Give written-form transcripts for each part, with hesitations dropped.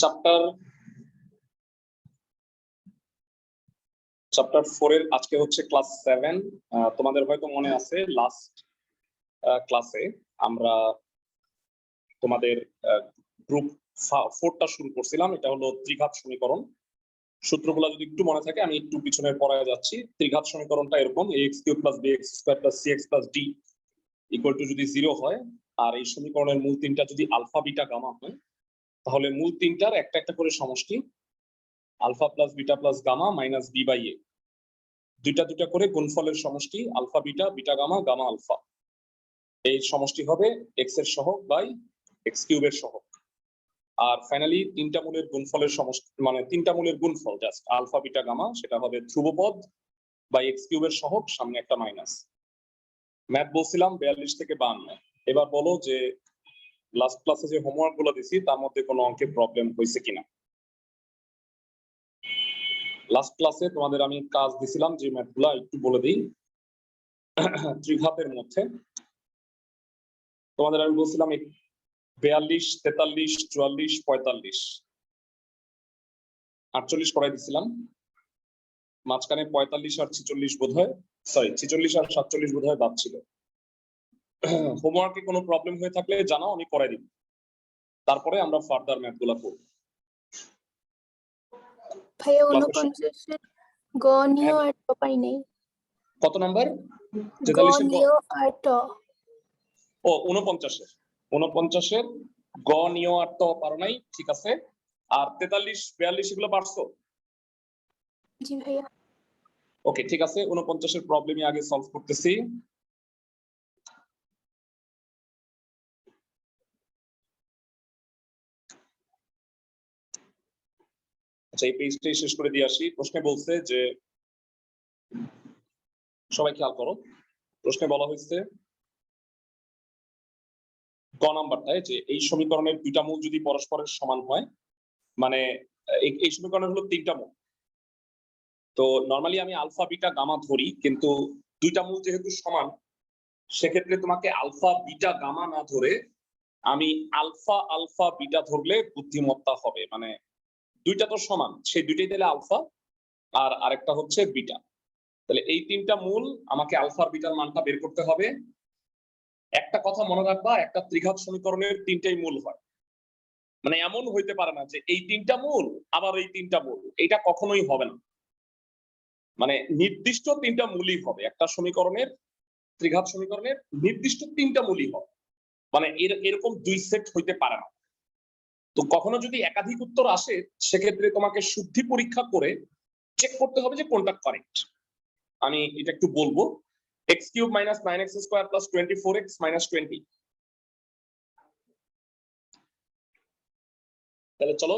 Chapter 4 এর আজকে হচ্ছে ক্লাস 7। তোমাদের হয়তো মনে আছে লাস্ট ক্লাসে আমরা তোমাদের গ্রুপ 4টা শুরু করছিলাম। এটা হলো ত্রিঘাত সমীকরণ। সূত্রগুলো যদি একটু মনে থাকে আমি একটু পিছনে পড়ায় যাচ্ছি। ত্রিঘাত সমীকরণটা এরকম: ax³ + bx² + cx + d = যদি 0 হয়, আর এই সমীকরণের মূল তিনটা যদি আলফা বিটা গামা হয়, তাহলে মূল তিনটার একটা একটা করে সমষ্টি alpha plus beta plus gamma minus b by a, দুইটা দুইটা করে গুণফলের সমষ্টি alpha beta beta gamma gamma alpha. এই সমষ্টি হবে এক্স এর সহগ বাই x³ এর সহগ। আর ফাইনালি তিনটা মূলের গুণফলের সমষ্টি, মানে তিনটা মূলের গুণফল জাস্ট আলফা বিটা গামা, সেটা হবে ধ্রুবপদ বাই x³ এর সহগ, সামনে একটা মাইনাস। ম্যাথ বলছিলাম 42 থেকে 52। এবার বলো যে লাস্ট ক্লাসে যে হোমওয়ার্ক গুলো দিছি তার মধ্যে কোনো অঙ্কে প্রবলেম হয়েছে কিনা। লাস্ট ক্লাসে তোমাদের আমি কাজ দিছিলাম যে ম্যাথগুলা একটু বলে দিই। ত্রিঘাতের মধ্যে তোমাদের আমি বলছিলাম 42, 43, 44, 45, 48 করাই দিছিলাম। মাঝখানে 45 আর 46 বোধ হয়, সরি 46 আর 47 বোধ হয় বাদ ছিল। হোমওয়ার্কে কোনো প্রবলেম হয়ে থাকলে জানাও, আমি করাই দিব। তারপরে আমরা ফার্দার ম্যাথগুলা করব। ভাইয়া 49 গণীয় আর ট পাই নাই। কত নাম্বার? 43 গণীয় আর ট। ও 49 এর গণীয় আর ট পারো নাই, ঠিক আছে। আর 43, 42 এগুলো পারছো? জি ভাইয়া। ওকে, ঠিক আছে। 49 এর প্রবলেমই আগে সলভ করতেছি। আচ্ছা, এই পেজটাই শেষ করে দিয়ে আসি। প্রশ্নে বলছে যে, সবাই খেয়াল করো, প্রশ্নে বলা হয়েছে ক নাম্বারটায় যে এই সমীকরণের দুইটা মূল যদি পরস্পরের সমান হয়, মানে এই সমীকরণের হলো তিনটা মূল। তো নরমালি আমি আলফা বিটা গামা ধরি, কিন্তু দুইটা মূল যেহেতু সমান, সেক্ষেত্রে তোমাকে আলফা বিটা গামা না ধরে আমি আলফা আলফা বিটা ধরলে বুদ্ধিমত্তা হবে। মানে দুইটা তো সমান, সেই দুইটাই দিলে আলফা আর আরেকটা হচ্ছে বিটা। তাহলে এই তিনটা মূল আমাকে আলফা বিটার মানটা বের করতে হবে। একটা কথা মনে রাখবা, একটা ত্রিঘাত সমীকরণের তিনটাই মূল হয়। মানে এমন হইতে পারে না যে এই তিনটা মূল আবার এই তিনটা মূল, এটা কখনোই হবে না। মানে নির্দিষ্ট তিনটা মূলই হবে একটা সমীকরণের, ত্রিঘাত সমীকরণের নির্দিষ্ট তিনটা মূলই হবে। মানে এরকম দুই সেট হইতে পারে না। তো কখনো যদি একাধিক উত্তর আসে, সেক্ষেত্রে তোমাকে শুদ্ধি পরীক্ষা করে চেক করতে হবে যে কোনটা কারেক্ট। আমি এটা একটু বলবো। x³ - 9x² + 24x - 20। তাহলে চলো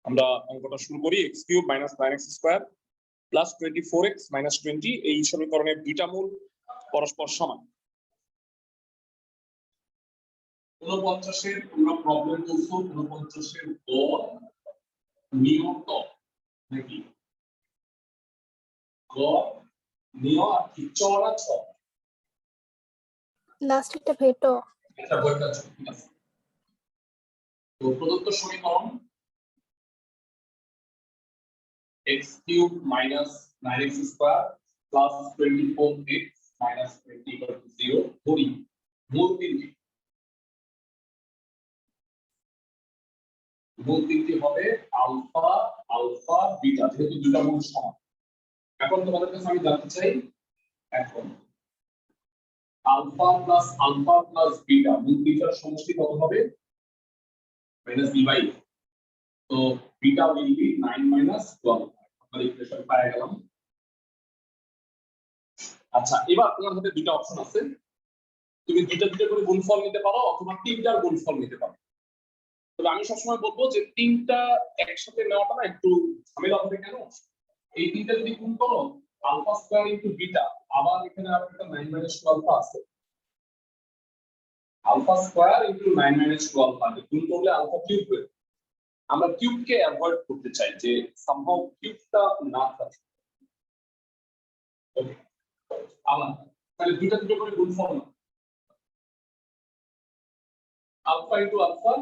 আমরা অঙ্কটা শুরু করি। x³ - 9x² + 24x - 20 এই সমীকরণের দুইটা মূল পরস্পর সমান। 49 এর আমরা প্রবলেম করব। 49 এর গড় নিয়ম ট নাকি গড় নিয়ম আর কি চড়া ছ, লাস্ট একটা ভেটো এটা বইটা ঠিক আছে। তো প্রদত্ত সমীকরণ x³ - 9x² + 24x - 20 = 0 ধরি মূল তিনটি হবে আলফা আলফা বিটা, যেহেতু দুটো মূল সমান। এখন তোমাদের কাছে আমি জানতে চাই, এখন আলফা প্লাস বিটা মূল তিনটার সমষ্টি কত হবে? -b/a। তো বিটা will be 9 - 12। আমরা ইকুয়েশন পেয়ে গেলাম। আচ্ছা, এবার তোমার হাতে দুটো অপশন আছে। তুমি দুটো করে গুণফল নিতে পারো অথবা তিনটার গুণফল নিতে পারো। তবে আমি সবসময় বলবো যে তিনটা একসাথে নেওয়াটা না একটু ঝামেলা হবে। কেন? এই তিনটা যদি গুণ করো আলফা স্কয়ার ইনটু বিটা, আবার এখানে আবার একটা 9 - 12 আছে। আলফা স্কয়ার ইনটু 9 - 12 গুণ করলে আলফা কিউব হবে। আমরা কিউবকে অ্যাভয়েড করতে চাই, যে সামহাউ কিউবটা না থাকে। ওকে, আবার তাহলে দুটো করে গুণফল না, alpha into alpha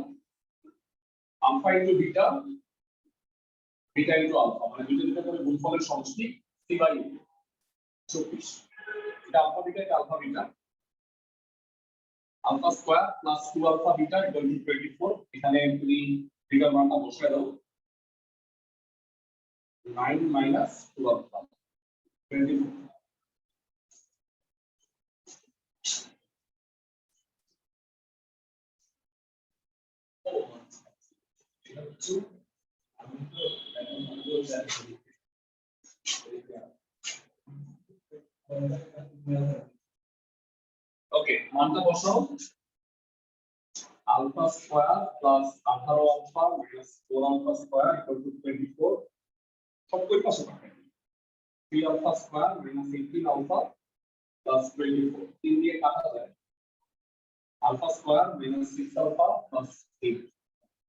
alpha into beta, beta into alpha, মানে দুটো করে গুণফলের সমষ্টি c/24। এটা আলফা বিটা, এটা alpha beta. Alpha square plus 2 alpha beta equal to 24। এখানে তুমি বিটার মানটা বসায় দাও, 9 মাইনাস 2 আলফা 24। ওকে, মানটা বসাও, alpha square plus 18 alpha minus 4 alpha square equal to 24। সব কই পাশে পাঠাই, 3 alpha square minus 18 alpha plus 24, 3 দিয়ে কাটা যায়, alpha square minus 6 alpha plus 8,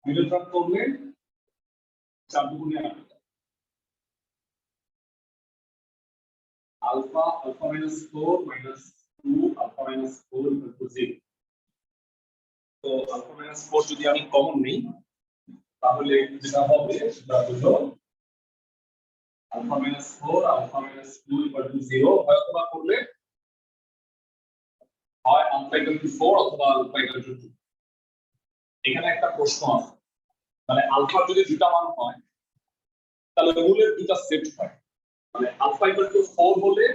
middle term করলে 4 দুগুণে 8, alpha alpha minus 4 minus 2 alpha minus 4 equal to 0। তো আলফা মাইনাস 4 যদি আমি কমন নেই তাহলে যেটা হবে সেটা হলো alpha minus 4 alpha minus 2 equal to 0। অথবা করলে হয় আলফা ইকুয়াল টু 4 অথবা আলফা ইকুয়াল টু 2। এখানে একটা প্রশ্ন আছে, মানে আলফা যদি দুটা মান হয় তাহলে মূলের দুটা সেট হয়, মানে আলফা ইকুয়াল টু 4 হলে,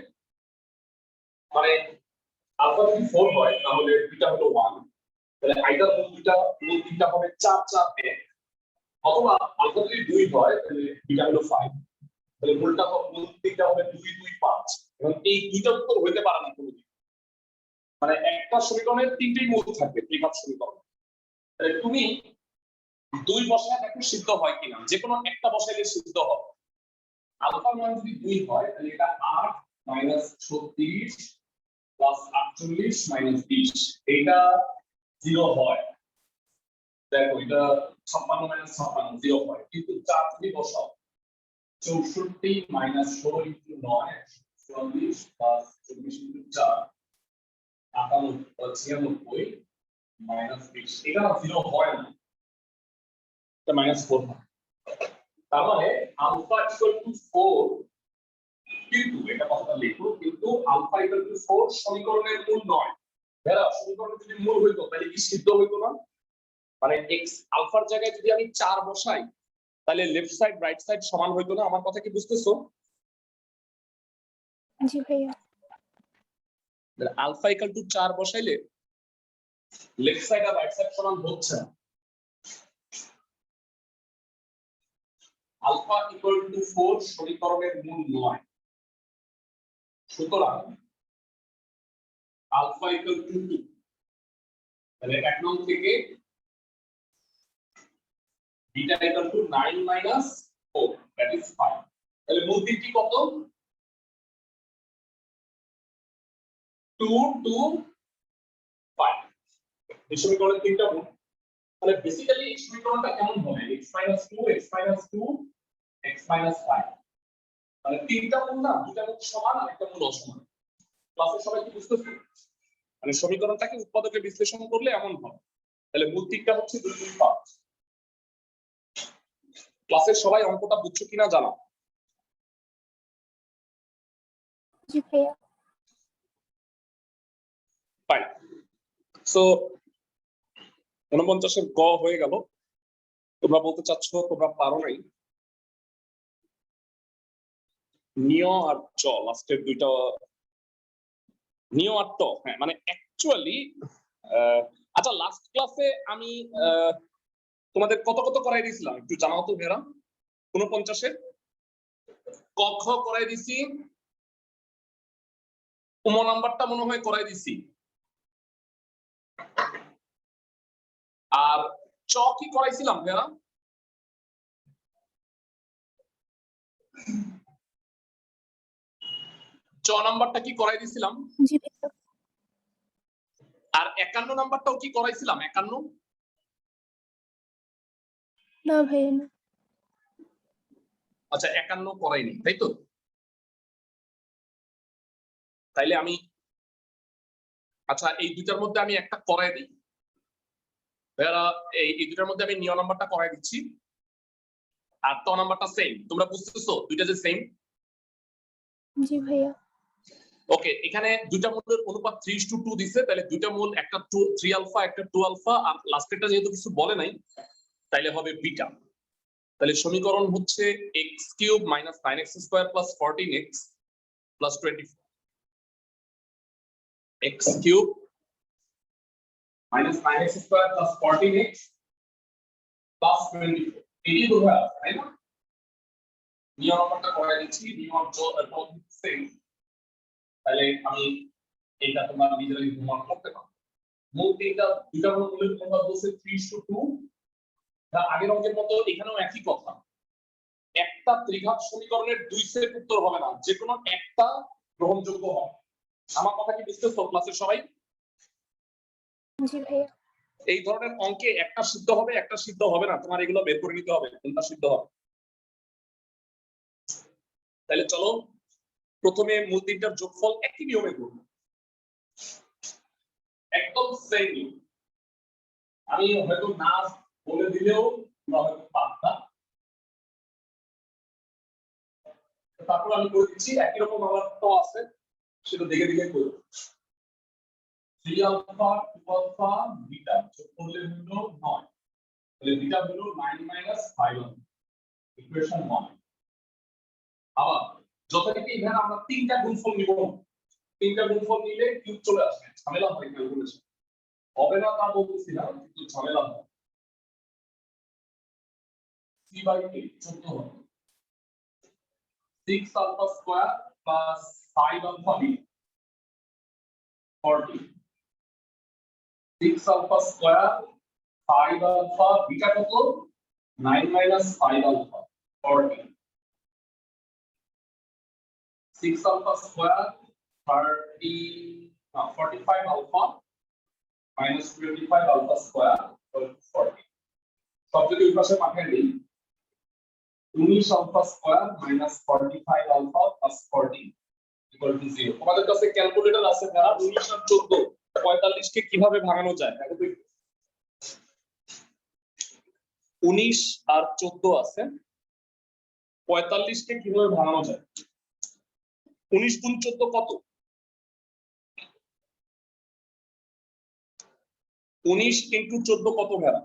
মানে আলফা যদি 4 হয় তাহলে বিটা হলো 1, তাহলে আইদার মূল তিনটা হবে 4 4 1, অথবা আলফা যদি 2 হয় তাহলে বিটা হলো 5, তাহলে মূল তিনটা হবে 2 2 5। এবং এই দুইটা উত্তর হইতে পারে না কোনোদিন, মানে একটা সমীকরণের তিনটেই মূল থাকবে ত্রিঘাত সমীকরণ। তাহলে তুমি 2 বসায় দেখো সিদ্ধ হয় কিনা, যে কোনো একটা বসাইলে সিদ্ধ হবে। আলফার মান যদি 2 হয় তাহলে এটা 8 মাইনাস 36 প্লাস 48 মাইনাস 20, এটা 0 হয়। দেখো এটা 56 মাইনাস 56 0 হয়, কিন্তু 4 যদি বসাও 64 minus 16 into 9 44 plus 24 into 4 96 minus 20, এটা 0 হয় না, এটা মাইনাস 4 হয়। তার মানে আলফা ইকুয়াল টু 4, কিন্তু এটা কথাটা লিখো, কিন্তু আলফা ইকুয়াল টু 4 সমীকরণের মূল নয়। এরা সমীকরণের যদি মূল হইতো তাহলে কি সিদ্ধ হইতো না? মানে x আলফার জায়গায় যদি আমি 4 বসাই তাহলে লেফট সাইড রাইট সাইড সমান হইতো না। আমার কথা কি বুঝতেছো? জি ভাইয়া। আলফা ইকুয়াল টু 4 বসাইলে লেফট সাইড আর রাইট সাইড সমান হচ্ছে না। আলফা ইকুয়াল টু 4 সমীকরণের মূল নয়, সুতরাং আলফা ইকুয়াল টু 2, তাহলে 1 নং থেকে beta equal two 9 minus 4, that is 5। তাহলে মূল তিনটি কত? 2 2 5। এই সমীকরণের তিনটা মূল। তাহলে বেসিক্যালি এই সমীকরণটা কেমন হবে? x 2 x 2 x 5, মানে তিনটা মূল না, দুটা মূল সমান আর একটা মূল অসমান। ক্লাসের সবাই কি বুঝতেছো? মানে সমীকরণটাকে উৎপাদকে বিশ্লেষণ করলে এমন হয়। তাহলে মূল তিনটা হচ্ছে 2 2 5। ক্লাসের সবাই অঙ্কটা বুঝছো কিনা জানাও। জি ভাইয়া। ফাইন। সো 49 এর গ হয়ে গেল। তোমরা বলতে চাচ্ছ তোমরা পারো নাই। নিয় আর চ, লাস্টের দুইটা নিয় আর ট, হ্যাঁ মানে অ্যাকচুয়ালি আচ্ছা লাস্ট ক্লাসে আমি তোমাদের কত কত করাই দিয়েছিলাম একটু জানাও তো ভেরা। 49 এর ক খ করাই দিছি, উম নাম্বারটা মনে হয় করাই দিছি, আর চ কি করাইছিলাম ভেরা? চ নাম্বারটা কি করাই দিছিলাম? জি ভাইয়া। আর 51 নাম্বারটাও কি করাইছিলাম? 51 না ভাইয়া না। আচ্ছা 51 করাইনি, তাই তো? তাইলে আমি আচ্ছা এই দুটার মধ্যে আমি একটা করাই দিই। ভাইয়ারা এই দুটার মধ্যে আমি নিয় নাম্বারটা করাই দিচ্ছি, আর ত নাম্বারটা সেম। তোমরা বুঝতেছো দুইটা যে সেম? জি ভাইয়া। ওকে, এখানে দুইটা মূলের অনুপাত 3:2 দিছে, তাহলে দুইটা মূল, একটা 3 আলফা একটা 2 আলফা, আর লাস্টেরটা যেহেতু কিছু বলে নাই তাইলে হবে বিটা। তাহলে সমীকরণ হচ্ছে x³ - 9x² + 14x + 24। x³ - 9x² + 14x + 24, এটি বোঝা আছে তাই না? নিয়ম নাম্বারটা করে দিচ্ছি, নিয়ম সেম। তাহলে আমি এইটা তোমরা নিজেরাই প্রমাণ করতে পারো। মূল দুইটা মূলের অনুপাত বলছে 3:2। আগের অঙ্কের মতো এখানেও একই কথা, একটা ত্রিঘাত সমীকরণের দুই সেট উত্তর হবে না, যে কোনো একটা গ্রহণযোগ্য হবে। আমার কথা কি বুঝতেছো ক্লাসের সবাই? জি ভাইয়া। এই ধরনের অঙ্কে একটা সিদ্ধ হবে একটা সিদ্ধ হবে না, তোমার এগুলো বের করে নিতে হবে কোনটা সিদ্ধ হবে। তাহলে চলো প্রথমে মূল তিনটার যোগফল একই নিয়মে করব, একদম সেম নিয়ম। আমি হয়তো না বলে দিলেও তোমরা হয়তো পারবা, তারপর আমি করে দিচ্ছি একই রকম আমার তো আছে, সেটা দেখে দেখে করব। 3 আলফা 2 আলফা বিটা যোগ করলে হলো 9, তাহলে বিটা হলো 9 - 5 আলফা, ইকুয়েশন 1। আবার যথারীতি এখানে আমরা তিনটা গুণফল নিব, তিনটা গুণফল নিলে কিউব চলে আসবে, ঝামেলা হয় ক্যালকুলেশন। হবে না তা বলতেছি না, কিন্তু ঝামেলা হয়। 3/8 14 হবে, 6 alpha square plus 5 alpha beta 40, 6 alpha square 5 alpha beta কত 9 - 5 alpha 40, 6 alpha square 45 alpha minus 25 alpha square equal to 40. সব যদি ওই পাশে পাঠিয়ে দিই, 19 alpha square minus 45 alpha plus 40 equal to 0. তোমাদের কাছে ক্যালকুলেটর আছে না? 19 আর 14 45 কে কিভাবে ভাঙানো যায়? দেখো তো 19 আর 14 আছে, 45 কে কিভাবে ভাঙানো যায়? 19 গুণ 14 কত? 19 into 14 কত ভেড়া?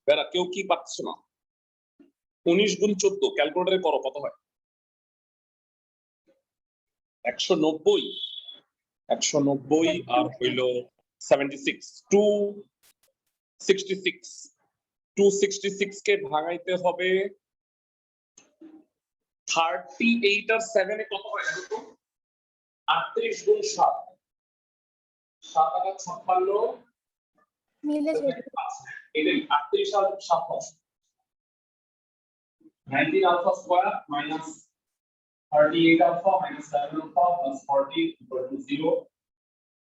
ভেড়া কেউ কি পাচ্ছে না? 19 গুণ 14 ক্যালকুলেটরে করো, কত হয়? 190, 190 আর হইল 76, 266, 266 কে ভাঙাইতে হবে 38 আর 7 এ কত হয় দেখো তো? 38 গুণ 7, 7 আর 56 মিলে যাবে। এটাই 38 আর 7 19 alpha square minus 38 alpha minus 7 alpha plus 40 equal to 0.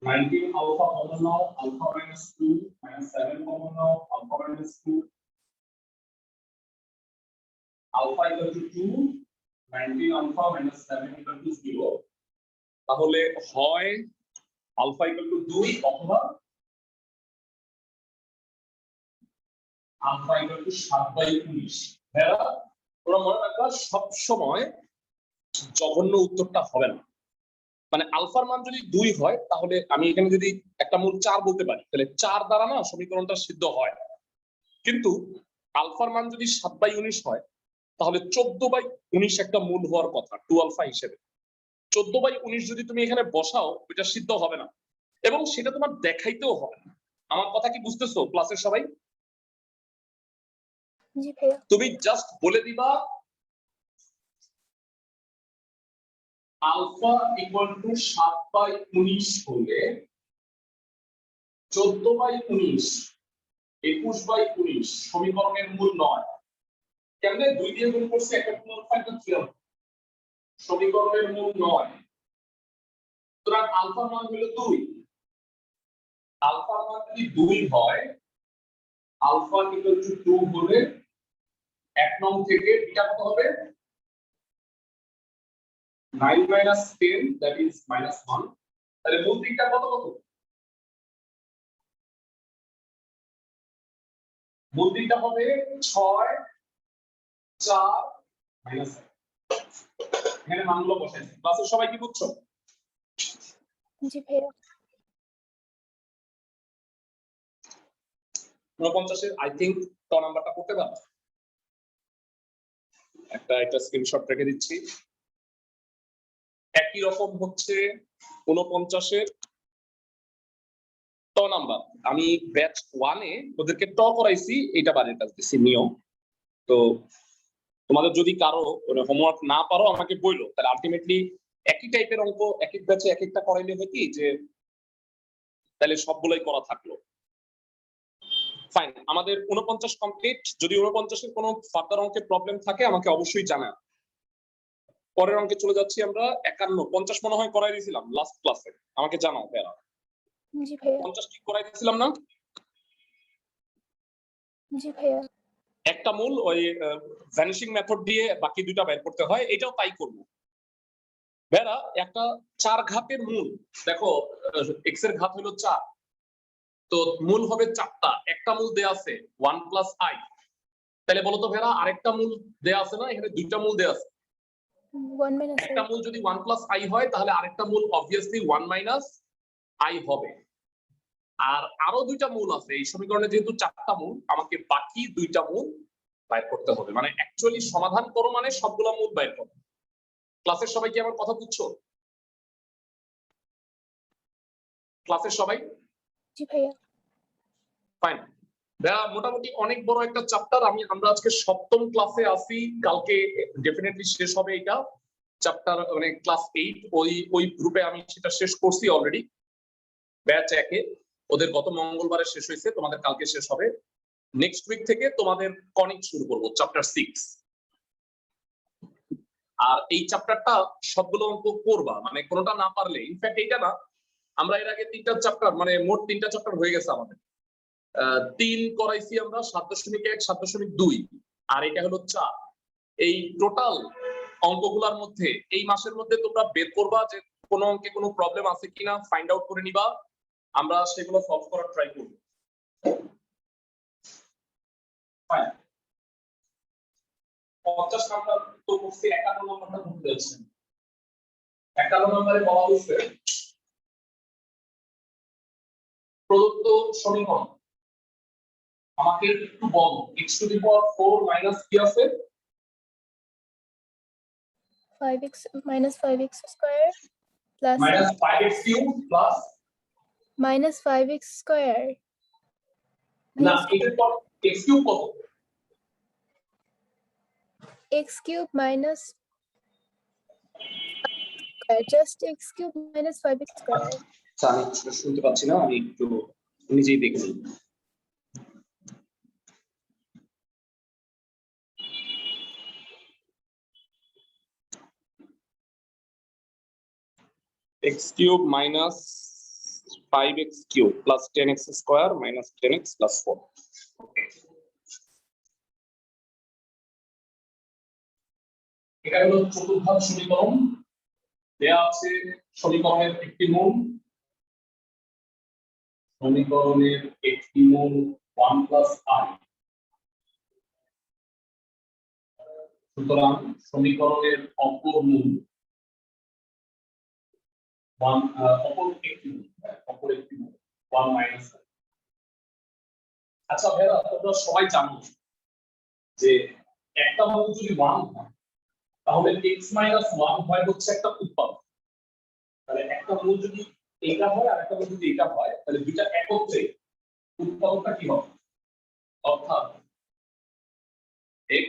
19 alpha common now, alpha minus 2 minus 7 common now, alpha minus 2. Alpha equal to 2, 19 alpha minus 7 equal to 0. তাহলে হয় alpha equal to 2 অথবা alpha equal to 7/19. এরা তোমরা মনে রাখবা সব সময় জঘন্য উত্তরটা হবে না। মানে আলফার মান যদি 2 হয় তাহলে আমি এখানে যদি একটা মূল 4 বলতে পারি, তাহলে 4 দ্বারা না সমীকরণটা সিদ্ধ হয়। কিন্তু আলফার মান যদি 7/19 হয় তাহলে 14/19 একটা মূল হওয়ার কথা 2 আলফা হিসেবে। 14/19 যদি তুমি এখানে বসাও ওইটা সিদ্ধ হবে না, এবং সেটা তোমার দেখাইতেও হবে না। আমার কথা কি বুঝতেছো ক্লাসের সবাই? জি ভাইয়া। তুমি জাস্ট বলে দিবা আলফা ইকুয়াল টু 7/19 হলে 14/19 21/19 সমীকরণের মূল 9। কেমনে 2 দিয়ে গুণ করছে, একটা 2 আলফা একটা 3 আলফা, সমীকরণের মূল 9। সুতরাং আলফার মান হলো 2। আলফার মান যদি 2 হয়, আলফা ইকুয়াল টু 2 হলে 1 নং থেকে বিটা কত হবে 9 minus 10 that is minus 1 তাহলে মূল দিকটা কত মূল দিকটা হবে 6 4 minus 1 এখানে মানগুলো বসাইছি ক্লাসের সবাই কি বুঝছো জি ভাইয়া 49 এর আই থিংক ট নাম্বারটা করতে পারবে একটা স্ক্রিনশট রেখে দিচ্ছি একই রকম হচ্ছে 49 এর ট নাম্বার আমি ব্যাচ 1 এ ওদেরকে ট করাইছি এটা বারের কাজ দিছি নিয়ম তো তোমাদের যদি কারো হোমওয়ার্ক না পারো আমাকে বইলো তাহলে আলটিমেটলি একই টাইপের অঙ্ক এক এক ব্যাচে এক একটা করাইলে হয় কি যে তাহলে সবগুলোই করা থাকলো ফাইন আমাদের 49 কমপ্লিট যদি 49 এর কোনো ফার্দার অঙ্কে প্রবলেম থাকে আমাকে অবশ্যই জানাও পরের অঙ্কে চলে যাচ্ছি আমরা 51 50 মনে হয় করাই দিয়েছিলাম লাস্ট ক্লাসে আমাকে জানাও ভাইয়া জি ভাইয়া 50 ঠিক করাই দিয়েছিলাম না জি ভাইয়া একটা মূল ওই ভ্যানিশিং মেথড দিয়ে বাকি দুটো বের করতে হয় এটাও তাই করব ভাইয়া একটা 4 ঘাতের মূল দেখো x এর ঘাত হলো 4 তো মূল হবে 4টা একটা মূল দেয়া আছে 1 প্লাস i তাহলে বলো তো ভাইয়া আরেকটা মূল দেয়া আছে না এখানে দুইটা মূল দেয়া আছে 1 minus একটা মূল যদি 1 প্লাস i হয় তাহলে আরেকটা মূল অবভিয়াসলি 1 মাইনাস i হবে আর আরো দুইটা মূল আছে এই সমীকরণে যেহেতু 4টা মূল আমাকে বাকি দুইটা মূল বাইর করতে হবে মানে অ্যাকচুয়ালি সমাধান করো মানে সবগুলা মূল বাইর করো ক্লাসের সবাই কি আমার কথা বুঝছো ক্লাসের সবাই জি ভাইয়া ফাইন ভাইয়া মোটামুটি অনেক বড় একটা চ্যাপ্টার আমরা আজকে সপ্তম ক্লাসে আছি কালকে ডেফিনেটলি শেষ হবে এটা চ্যাপ্টার মানে ক্লাস 8 ওই গ্রুপে আমি সেটা শেষ করছি অলরেডি ব্যাচ 1 এ ওদের গত মঙ্গলবারে শেষ হয়েছে তোমাদের কালকে শেষ হবে নেক্সট উইক থেকে তোমাদের কনিক শুরু করব চ্যাপ্টার 6 আর এই চ্যাপ্টারটা সবগুলো অঙ্ক করবা মানে কোনোটা না পারলে ইনফ্যাক্ট এইটা না আমরা এর আগে 3টা চ্যাপ্টার মানে মোট 3টা চ্যাপ্টার হয়ে গেছে আমাদের 3 করাইছি আমরা 7.1 7.2 আর এটা হলো 4 এই টোটাল অঙ্কগুলোর মধ্যে এই মাসের মধ্যে তোমরা বের করবা যে কোন অঙ্কে কোনো প্রবলেম আছে কিনা ফাইন্ড আউট করে নিবা আমরা সেগুলো সলভ করার ট্রাই করব ফাইন 50 নাম্বার তো করছি 51 নাম্বারটা করতে যাচ্ছে 51 নম্বরে বলা হয়েছে প্রদত্ত সমীকরণ আমাকে একটু বল x to the power 4 minus কি আছে 5x minus 5x square plus minus 5x cube plus minus 5x square না এটার পর x কিউব কত x cube minus just x cube minus 5x square আমি শুনতে পাচ্ছি না আমি একটু নিজেই দেখছি x cube minus 5x cube plus 10x square minus 10x plus 4 এটা হলো চতুর্ভাগ সমীকরণ দেয়া আছে সমীকরণের একটি মূল সমীকরণের একটি মূল 1 প্লাস i সুতরাং সমীকরণের অপর মূল অপর একটি মূল 1 মাইনাস i আচ্ছা ভাইরা তোমরা সবাই জানো যে একটা মূল যদি 1 হয় তাহলে x মাইনাস 1 হয় হচ্ছে একটা উৎপাদক তাহলে একটা মূল যদি এটা হয় আর একটা মূল যদি এটা হয় তাহলে দুইটা একত্রে উৎপাদকটা কি হবে অর্থাৎ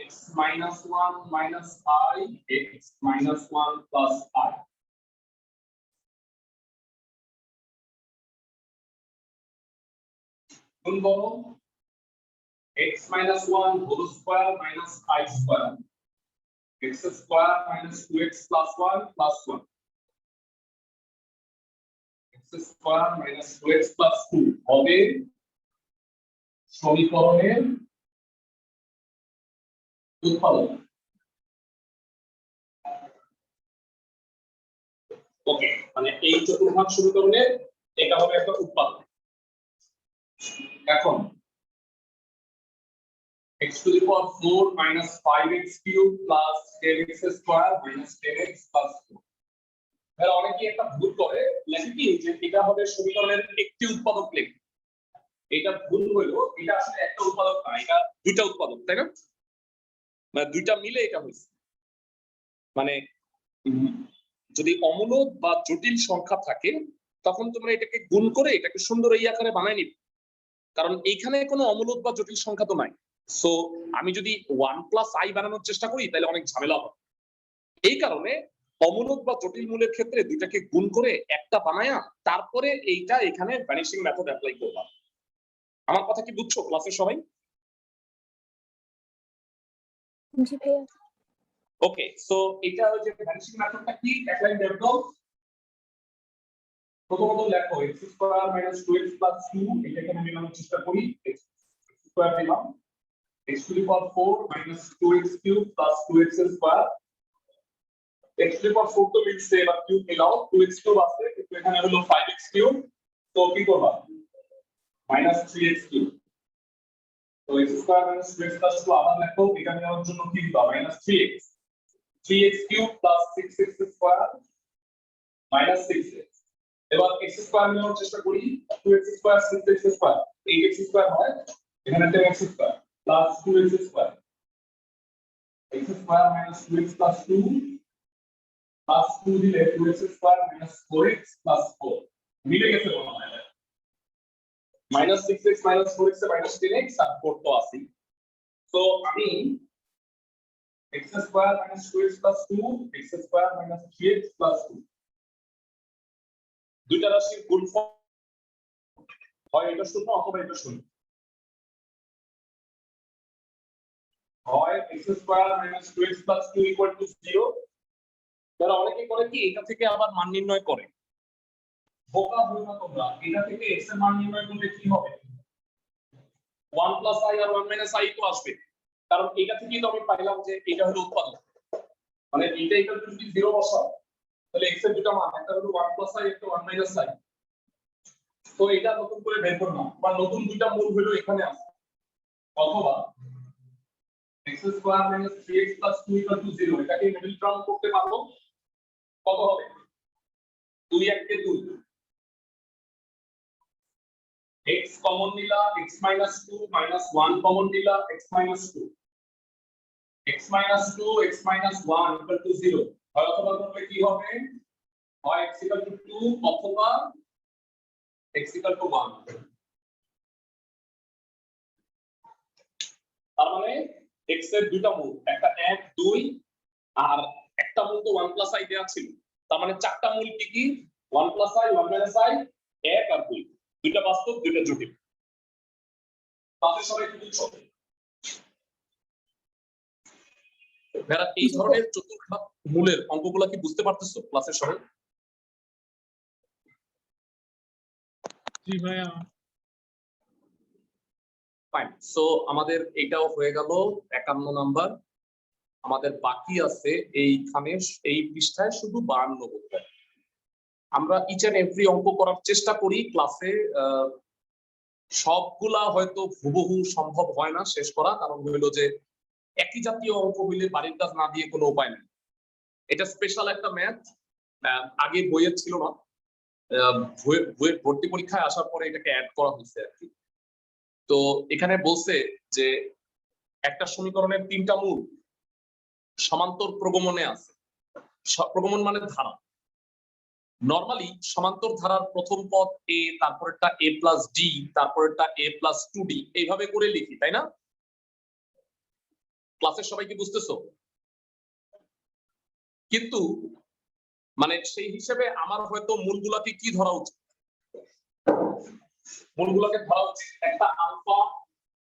x minus 1 minus i x minus 1 plus i গুণ করো x minus 1 whole square minus i square x square minus 2x plus 1 plus 1 x square minus 2x plus 2 হবে সমীকরণের উৎপাদক। ওকে, মানে এই চতুর্ভাগ সমীকরণের এটা হবে একটা উৎপাদক। এখন x to the power 4 minus 5x cubed plus 10x square minus 10x plus 4। এর অনেকেই একটা ভুল করে লেখে কি যে এটা হবে সমীকরণের একটি উৎপাদক লেখে। এটা ভুল হলো, এটা আসলে একটা উৎপাদক না, এটা দুইটা উৎপাদক, তাই না? মানে দুইটা মিলে এটা হইছে। মানে যদি অমূলক বা জটিল সংখ্যা থাকে তখন তোমরা এটাকে গুণ করে এটাকে সুন্দর এই আকারে বানায় নিবে, কারণ এইখানে কোনো অমূলক বা জটিল সংখ্যা তো নাই। সো আমি যদি 1 প্লাস আই বানানোর চেষ্টা করি তাহলে অনেক ঝামেলা হবে। এই কারণে অমূলক বা জটিল মূলের ক্ষেত্রে দুইটাকে গুণ করে একটা বানায়া তারপরে এইটা এখানে ভ্যানিশিং মেথড অ্যাপ্লাই করবা। আমার কথা কি বুঝছো ক্লাসের সবাই? জি ভাইয়া। ওকে, সো এটা হচ্ছে ভ্যানিশিং মেথডটা কি? এক লাইন দেখো। প্রথমত লেখো x square minus 2x plus 2, এটাকে আমি মেলানোর চেষ্টা করি। x স্কয়ার দিলাম, x to the power 4 minus 2x cube plus 2x square. x to the power 4 তো মিলছে, এবার কিউব মিলাও, 2x কিউব আছে কিন্তু এখানে হলো 5x কিউব, তো কি করবা? Minus 3x cube. তো x square minus 2x plus 2 আবার লেখো, এটা নেওয়ার জন্য কি দিবা? Minus 3x, 3x cube plus 6x square minus 6x। এবার x স্কয়ার নেওয়ার চেষ্টা করি, 2x square 6x square 8x square হয়, এখানে 10x square plus 2x square, x square minus 2x plus 2 plus 2 দিলে 2x square minus 4x plus 4 মিলে গেছে মনে হয়। মাইনাস 6x মাইনাস 4x এ মাইনাস 10x আর 4 তো আছে। তো আমি x square minus 2x plus 2 x square minus 3x plus 2 দুইটা রাশির গুণফল হয় এটা শূন্য অথবা এটা শূন্য, হয় x square minus 2x plus 2 equal to 0। তারা অনেকে করে কি এটা থেকে আবার মান নির্ণয় করে। বোকা হই না তোমরা, এটা থেকে x এর মান নির্ণয় করলে কি হবে? 1 প্লাস i আর 1 মাইনাস i তো আসবে, কারণ এটা থেকেই তো আমি পাইলাম যে এটা হলো উৎপাদক। মানে এটা ইকুয়াল টু যদি 0 বসাও তাহলে x এর দুটো মান, একটা হলো 1 প্লাস i, একটা 1 মাইনাস i। তো এটা নতুন করে বের করলাম, বা নতুন দুইটা মূল হলো এখানে আছে, অথবা x square minus 3x plus 2 equal to 0, এটাকে মিডল টার্ম করতে পারবো। কত হবে? 2 1 কে 2, x কমন নিলা x minus 2 minus 1 কমন নিলা x minus 2, x minus 2 x minus 1 equal to 0। হয় অথবা করলে কি হবে? হয় x equal to 2 অথবা x equal to 1। তার মানে x এর দুটো মূল, একটা 1 2 আর একটা মূল তো 1 প্লাস i দেয়া ছিল। তার মানে চারটা মূল কি কি? 1 প্লাস i 1 মাইনাস i 1 আর 2, দুইটা বাস্তব দুইটা জটিল। তাতে সবাই কি বুঝছো? যারা এই ধরনের চতুর্ঘাত মূলের অঙ্কগুলো কি বুঝতে পারতেছো ক্লাসের সবাই? জি ভাইয়া। ফাইন, সো আমাদের এটাও হয়ে গেল 51 নাম্বার। আমাদের বাকি আছে এইখানে এই পৃষ্ঠায় শুধু 52 বোধহয়। আমরা ইচ এন্ড এভরি অঙ্ক করার চেষ্টা করি ক্লাসে, সবগুলা হয়তো হুবহু সম্ভব হয় না শেষ করা, কারণ হলো যে একই জাতীয় অঙ্ক হইলে বাড়ির কাজ না দিয়ে কোনো উপায় নেই। এটা স্পেশাল একটা ম্যাথ, আগে বইয়ের ছিল না, বইয়ের ভর্তি পরীক্ষায় আসার পরে এটাকে অ্যাড করা হয়েছে আর কি। তো এখানে বলছে যে একটা সমীকরণের তিনটা মূল সমান্তর প্রগমনে আছে। প্রগমন মানে ধারা। নরমালি সমান্তর ধারার প্রথম পদ a, তারপরেরটা a প্লাস d, তারপরেরটা a প্লাস 2d, এইভাবে করে লিখি, তাই না? ক্লাসের সবাই কি বুঝতেছো? কিন্তু মানে সেই হিসেবে আমার হয়তো মূলগুলাকে কি ধরা উচিত? মূলগুলোকে ধরা উচিত একটা আলফা,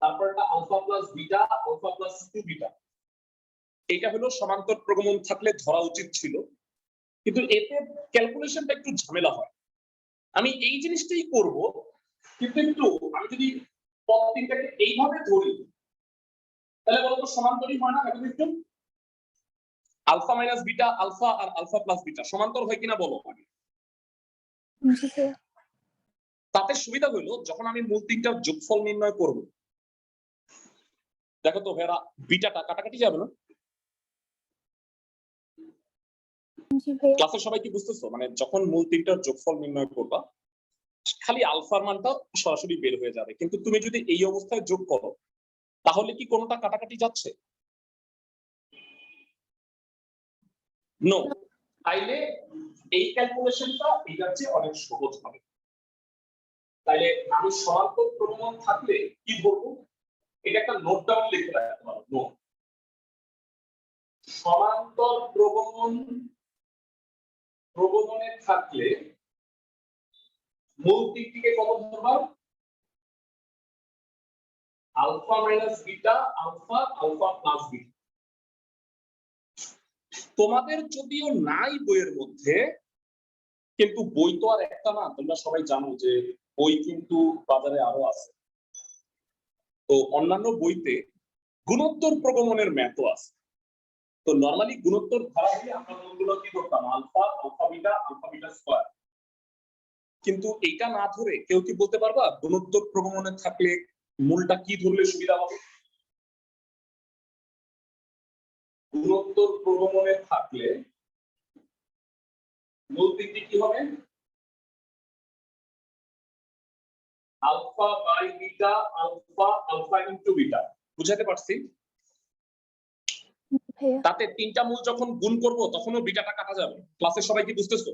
তারপর একটা alpha plus beta, alpha plus 2 beta. এটা হলো সমান্তর প্রগমন থাকলে ধরা উচিত ছিল, কিন্তু এতে ক্যালকুলেশনটা একটু ঝামেলা হয়। আমি এই জিনিসটাই করব, কিন্তু একটু আমি যদি পদ তিনটাকে এইভাবে ধরি তাহলে বলো তো সমান্তরই হয় না? দেখো একটু আলফা মাইনাস বিটা আলফা আর আলফা প্লাস বিটা সমান্তর হয় কিনা বলো আগে। জি ভাইয়া। তাতে সুবিধা হলো যখন আমি মূল তিনটার যোগফল নির্ণয় করব, দেখো তো ভেরা বিটাটা কাটাকাটি যাবে না? জি ভাইয়া। ক্লাসের সবাই কি বুঝতেছো? মানে যখন মূল তিনটার যোগফল নির্ণয় করবা খালি আলফার মানটা সরাসরি বের হয়ে যাবে, কিন্তু তুমি যদি এই অবস্থায় যোগ করো তাহলে কি কোনটা কাটাকাটি যাচ্ছে? নো। তাইলে এই ক্যালকুলেশনটা এটার চেয়ে অনেক সহজ হবে। তাইলে আমি সমান্তর প্রবণ থাকলে কি ধরবো? এটা একটা নোট ডাউন লিখে রাখতে পারো। নোট সমান্তর প্রবণে থাকলে মূল দিকটিকে কত ধরবা? Alpha minus beta alpha alpha plus beta. তোমাদের যদিও নাই বইয়ের মধ্যে, কিন্তু বই তো আর একটা না, তোমরা সবাই জানো যে বই কিন্তু বাজারে আরো আছে। তো অন্যান্য বইতে গুণোত্তর প্রগমনের ম্যাথও আছে। তো নরমালি গুণোত্তর ধারা দিয়ে আমরা মূলগুলো কি করতাম? Alpha alpha beta square. কিন্তু এইটা না ধরে কেউ কি বলতে পারবা গুণোত্তর প্রগমনে থাকলে মূলটা কি ধরলে সুবিধা হবে? গুণোত্তর প্রগমনে থাকলে মূল দিকটি কি হবে? Alpha by beta alpha alpha into beta. বুঝাতে পারছি? ভাইয়া। তাতে তিনটা মূল যখন গুণ করব তখনও বিটাটা কাটা যাবে। ক্লাসের সবাই কি বুঝতেছো?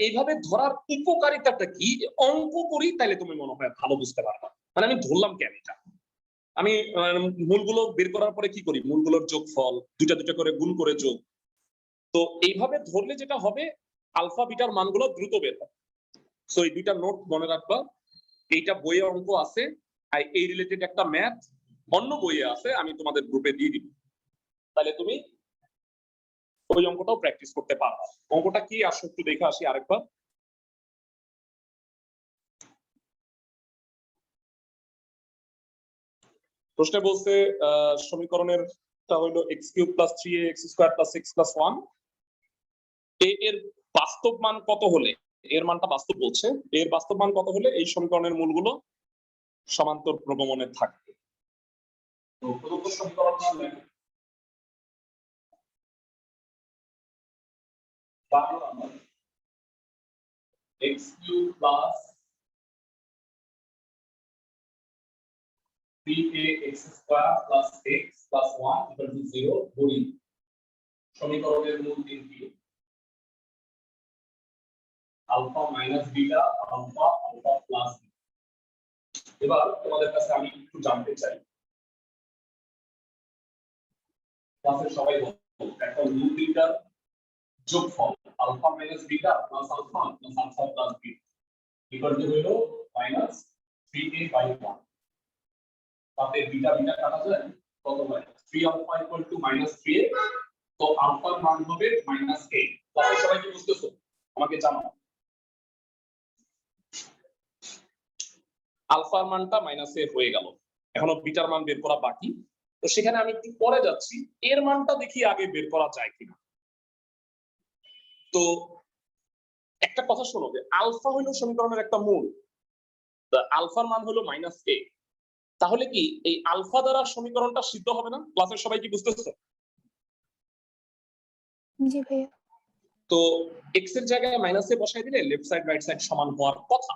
এইভাবে ধরার উপকারিতাটা কি? অঙ্ক করি তাইলে তুমি মনে হয় ভালো বুঝতে পারবা। মানে আমি ধরলাম কেন এটা? আমি মূলগুলো বের করার পরে কি করি? মূলগুলোর যোগফল দুইটা দুইটা করে গুণ করে যোগ। তো এইভাবে ধরলে যেটা হবে আলফা বিটার মানগুলো দ্রুত বের হয়। সো এই দুইটা নোট মনে রাখবা। এইটা বইয়ে অঙ্ক আছে, আর এই রিলেটেড একটা ম্যাথ অন্য বইয়ে আছে, আমি তোমাদের গ্রুপে দিয়ে দিব। তাহলে তুমি ওই অঙ্কটাও প্র্যাকটিস করতে পারবা। অঙ্কটা কি আসো একটু দেখে আসি আরেকবার। প্রশ্নে বলছে সমীকরণের হলো x³ + 3ax² + x + 1 এর বাস্তব মান কত হলে, এর মানটা বাস্তব বলছে, এর বাস্তব মান কত হলে এই সমীকরণের মূলগুলো সমান্তর প্রগমনে থাকবে। তো প্রদত্ত সমীকরণ হলো x³ + 3ax² + x + 1 = 0 ধরি সমীকরণের মূল তিনটি alpha minus beta alpha alpha plus. এবার তোমাদের কাছে আমি একটু জানতে চাই, ক্লাসের সবাই একটা মূল তিনটার যোগফল alpha minus beta plus alpha plus alpha plus beta equal to হলো -3a/1। তাতে বিটা বিটা কাটা যায় কত হয়? 3 আলফা ইকুয়াল টু -3a। তো আলফার মান হবে -a। তাহলে সবাই কি বুঝতেছো? আমাকে জানাও। আলফার মানটা -a হয়ে গেল, এখনো বিটার মান বের করা বাকি। তো সেখানে আমি একটু পরে যাচ্ছি, এর মানটা দেখি আগে বের করা যায় কিনা। তো একটা কথা শোনো, যে আলফা হলো সমীকরণের একটা মূল, আলফার মান হলো -a। তাহলে কি এই আলফা দ্বারা সমীকরণটা সিদ্ধ হবে না? ক্লাসের সবাই কি বুঝতেছো? জি ভাইয়া। তো এক্স এর জায়গায় -a বসাই দিলে লেফট সাইড রাইট সাইড সমান হওয়ার কথা।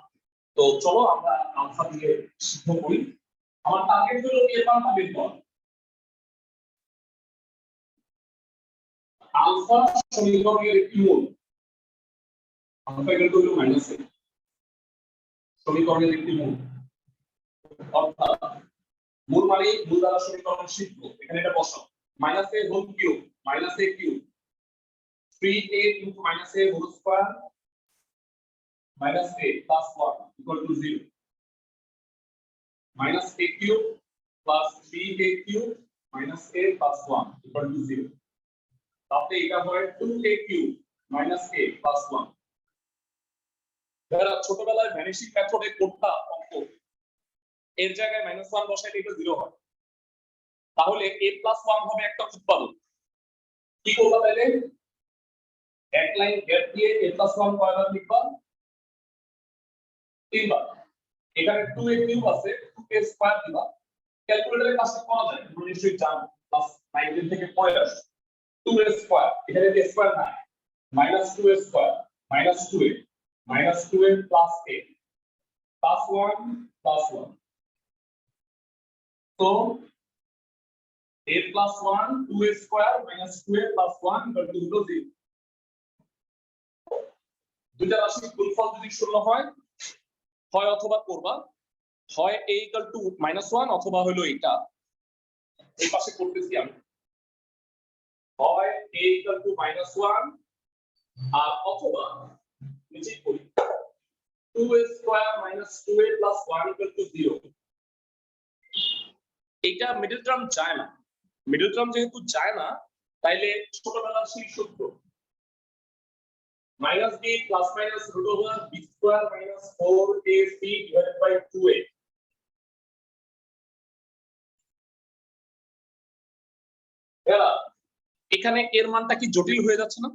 তো চলো আমরা আলফা দিয়ে সিদ্ধ করি। আমার টার্গেট হলো এর মানটা বের করা। আলফা সমীকরণের একটি মূল, আলফা ইকুয়াল টু -a সমীকরণের একটি মূল, অর্থাৎ মূল মানে মূল দ্বারা সমীকরণ সিদ্ধ। এখানে এটা বসাও -a whole cube -a cube 3a into -a whole square -a plus 1 equal to 0 -a cube plus 3a cube -a plus 1 equal to 0। তাহলে এটা হয় 2a cube -a plus 1। ছোটবেলায় ভ্যানিশিং মেথডে কোডটা অঙ্ক এর জায়গায় -1 বসাইলে এটা 0 হয়, তাহলে a+1 হবে একটা উৎপাদক। কি করবা তাহলে? এক লাইন গ্যাপ দিয়ে a+1 কয়বার লিখবা? 3 বার। এখানে 2a কিউব আছে, 2a স্কয়ার দিবা। ক্যালকুলেটরে কাজটা করা যায়, তোমরা নিশ্চয়ই জানো, ক্লাস 9 থেকে পড়ে আসছো। 2a স্কয়ার, এখানে যে স্কয়ার না, -2a square -2a -2a plus a plus 1 plus 1। তো a plus 1 2a square minus 2a plus 1 equal to 0। দুইটা রাশির গুণফল যদি শূন্য হয় অথবা করবা, হয় a equal to -1 অথবা হলো এটা এই পাশে করতেছি আমি, হয় a equal to -1 আর অথবা নিচে করি 2a square minus 2a plus 1 equal to 0। এটা মিডল টার্ম যায় না, মিডল টার্ম যেহেতু যায় না তাইলে ছোটবেলার সেই সূত্র -b plus minus root over b square minus 4ac divided by 2a। এখানে এর মানটা কি জটিল হয়ে যাচ্ছে না?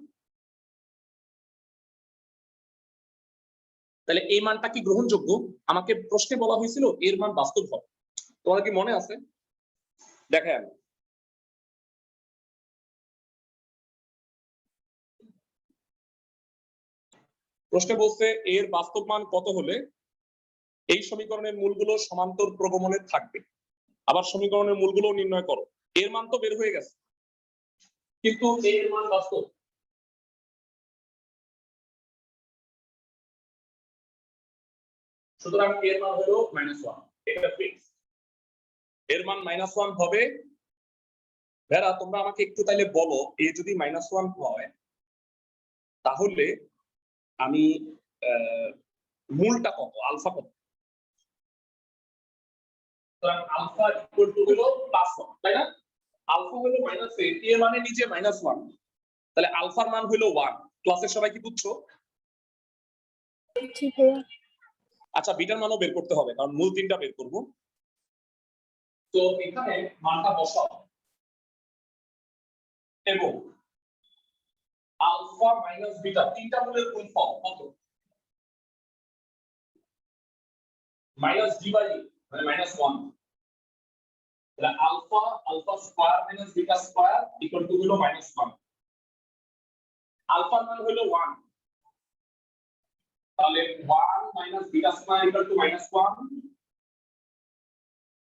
তাহলে এই মানটা কি গ্রহণযোগ্য? আমাকে প্রশ্নে বলা হয়েছিল এর মান বাস্তব হবে, তোমার কি মনে আছে? দেখেন প্রশ্নে বলছে এর বাস্তব মান কত হলে এই সমীকরণের মূলগুলো সমান্তর প্রগমনে থাকবে। আবার সমীকরণের মূলগুলো নির্ণয় করো। এর মান তো বের হয়ে গেছে, কিন্তু এর মান বাস্তব। সুতরাং এর মান হলো -1, এটা ফিক্স। এর মান -1 হবে। ভেরা তোমরা আমাকে একটু তাইলে বলো, এ যদি -1 হয় তাহলে আমি মূলটা কত, আলফা কত? সুতরাং আলফা ইকুয়াল টু হলো +1, তাই না? আলফা হলো -a, এ মানে নিচে -1, তাহলে আলফার মান হলো 1। ক্লাসের সবাই কি বুঝছো? জি ভাইয়া। আচ্ছা বিটার মানও বের করতে হবে, কারণ মূল তিনটা বের করব। তো এখানে মানটা বসাও এবং আলফা মাইনাস বিটা তিনটা মূলের গুণফল কত? -d/e মানে -1। তাহলে alpha square minus beta square equal to হলো -1। আলফার মান হলো 1, তাহলে 1 minus beta square equal to -1,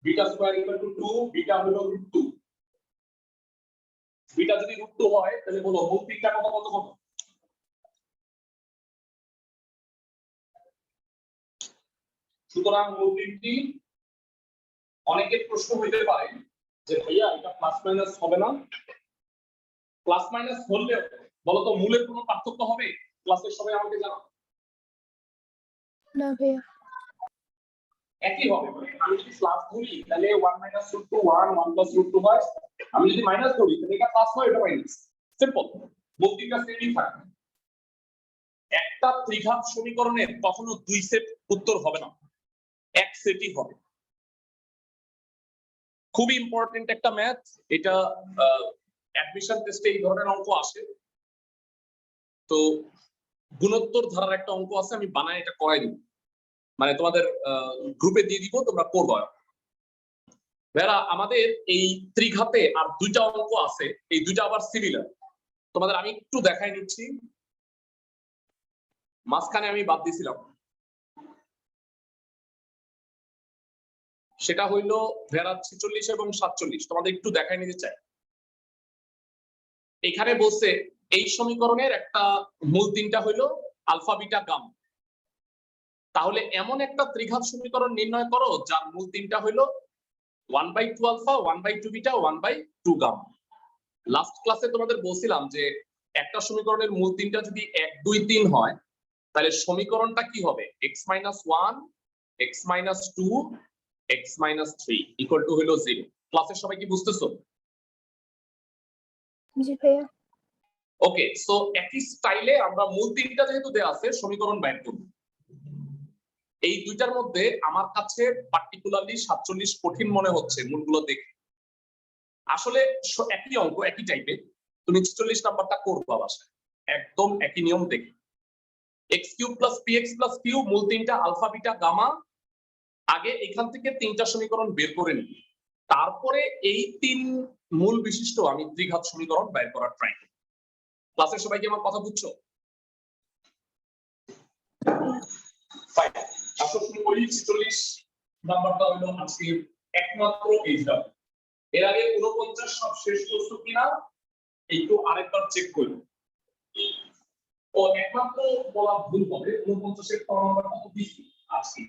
beta square equal to 2, beta হলো √2। বিটা যদি √2 হয় তাহলে বলো মূল তিনটা কত কত কত? সুতরাং মূল তিনটি। অনেকের প্রশ্ন হইতে পারে যে ভাইয়া এটা প্লাস মাইনাস হবে না? প্লাস মাইনাস হলেও বলতো মূলের কোনো পার্থক্য হবে? ক্লাসের সবাই আমাকে জানাও। না ভাইয়া। একই হবে, মানে আমি যদি প্লাস ধরি তাহলে 1 - √2 1 1 + √2 হয়, আমি যদি মাইনাস ধরি তাহলে এটা প্লাস হয়, এটা মাইনাস। সিম্পল, বলতিটা সেমই থাকে। একটা ত্রিঘাত সমীকরণের কখনো দুই সেট উত্তর হবে না, এক সেটই হবে। খুবই ইম্পর্টেন্ট একটা ম্যাথ এটা, অ্যাডমিশন টেস্টে এই ধরনের অঙ্ক আসে। তো গুণোত্তর ধারার একটা অঙ্ক আছে, আমি বানায় এটা করাই দিব, মানে তোমাদের গ্রুপে দিয়ে দিব, তোমরা করবা। ভাইরা আমাদের এই ত্রিঘাতে আর দুইটা অঙ্ক আছে, এই দুইটা আবার সিমিলার। তোমাদের আমি একটু দেখাই নিচ্ছি, মাঝখানে আমি বাদ দিয়েছিলাম। সেটা হইলো ভেড়া 46 এবং 47, তোমাদের একটু দেখাই নিতে চাই। এখানে বলছে এই সমীকরণের একটা মূল তিনটা হইলো আলফা বিটা গামা। তাহলে এমন একটা ত্রিঘাত সমীকরণ নির্ণয় করো যার মূল তিনটা হইলো 1/2 আলফা 1/2 বিটা 1/2 গামা। লাস্ট ক্লাসে তোমাদের বলছিলাম যে একটা সমীকরণের মূল তিনটা যদি 1 2 3 হয় তাহলে সমীকরণটা কি হবে? x - 1 x - 2 x - 3 equal to হলো 0। ক্লাসের সবাই কি বুঝতেছো? জি ভাইয়া। ওকে, সো একই স্টাইলে আমরা মূল তিনটা যেহেতু দেয়া আছে সমীকরণ বের করব। এই দুইটার মধ্যে আমার কাছে পার্টিকুলারলি 47 কঠিন মনে হচ্ছে মূলগুলো দেখে। আসলে একই অঙ্ক একই টাইপের, তুমি 46 নাম্বারটা করবা বাসায় একদম একই নিয়ম দেখে। X cube plus p x plus q মূল তিনটা আলফা বিটা গামা, আগে এখান থেকে তিনটা সমীকরণ বের করে নিই, তারপরে এই তিন মূল বিশিষ্ট আমি দ্বিঘাত সমীকরণ বের করার ট্রাই করি। ক্লাসের সবাই কি আমার কথা বুঝছো? ফাইন, আসলে শুরু করি। 46 নাম্বারটা হলো আজকে একমাত্র এইটা। এর আগে 49 সব শেষ করছো কিনা একটু আরেকবার চেক করুন। ও একমাত্র বলা ভুল হবে, 49 এর ফর্ম নাম্বার কত দিছি আজকে